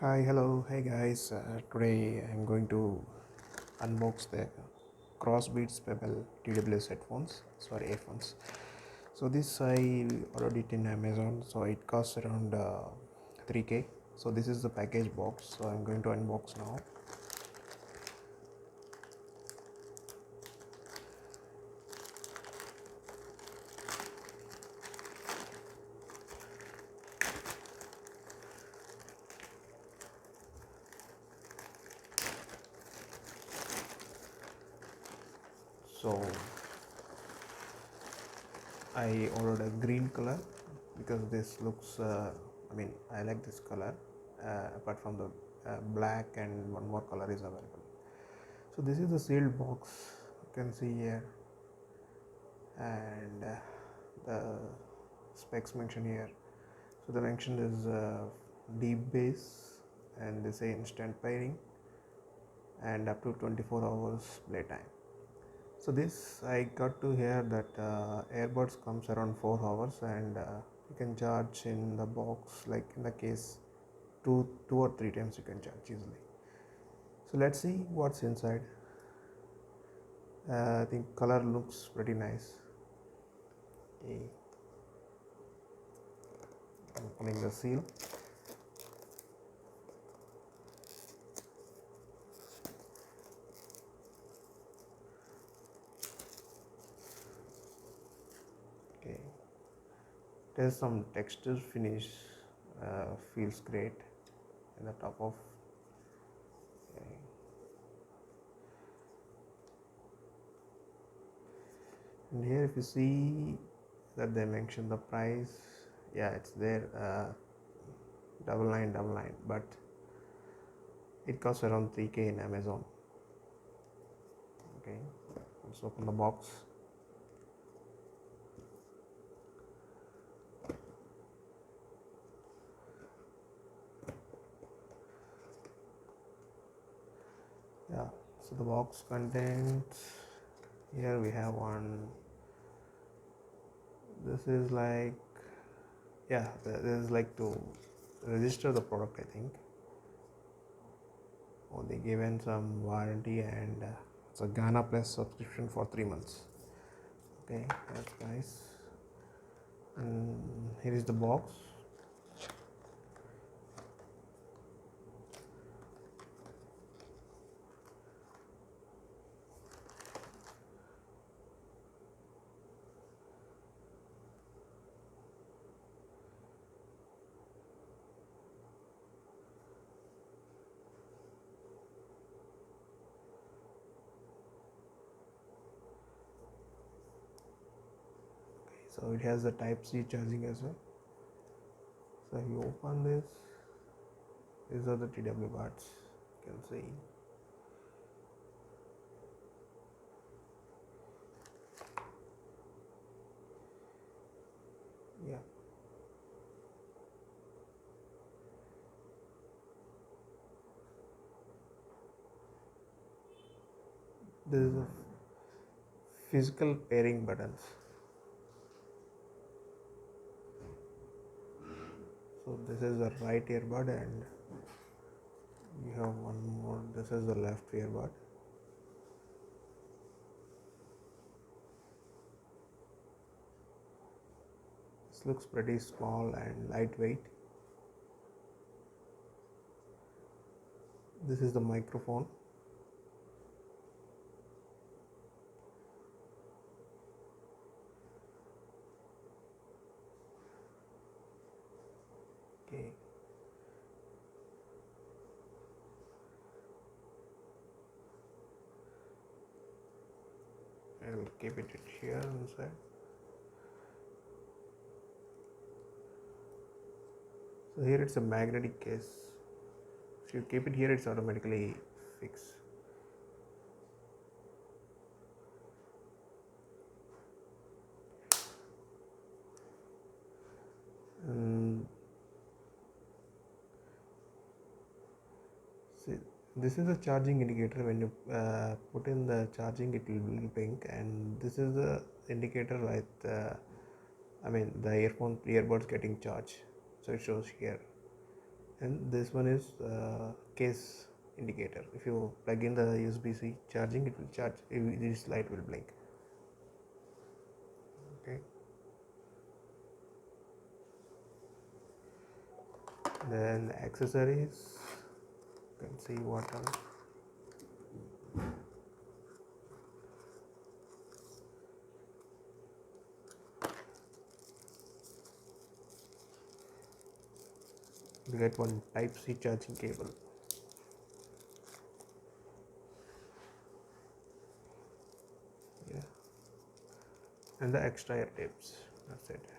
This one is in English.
Hi, hello, hey guys. Today I'm going to unbox the CrossBeats Pebble TWS headphones, sorry, earphones. So this I ordered it in Amazon, so it costs around 3K. So this is the package box, so I'm going to unbox now. So I ordered a green color because this looks, I like this color apart from the black, and one more color is available. So this is the sealed box, you can see here, and the specs mention here. So the mention is deep bass, and they say instant pairing and up to 24 hours playtime. So this I got to hear that earbuds comes around 4 hours, and you can charge in the box, like in the case, two or three times you can charge easily. So let's see what's inside. I think color looks pretty nice. Okay, opening the seal. Okay, there's some texture finish, feels great in the top of. Okay. And here if you see that they mention the price, yeah, it's there, 9999, but it costs around 3K in Amazon. Okay, let's open the box. Yeah, so the box contains, here we have one, this is like, yeah, this is like to register the product, I think. Oh, they given some warranty, and it's a Ghana Plus subscription for 3 months. Okay, that's nice. And here is the box. So it has the type C charging as well. So you open this, these are the TW parts, you can see. Yeah, this is a physical pairing buttons. So this is the right earbud, and you have one more, this is the left earbud. This looks pretty small and lightweight. This is the microphone. Okay, I'll keep it here inside. So here it's a magnetic case. If you keep it here, it's automatically fixed. And see, this is a charging indicator. When you put in the charging, it will be pink, and this is the indicator with the earbuds getting charged. So it shows here. and this one is case indicator. If you plug in the USB-C charging, it will charge, this light will blink. Okay, then accessories, you can see what are you get one Type-C charging cable, yeah, and the extra air tapes. That's it.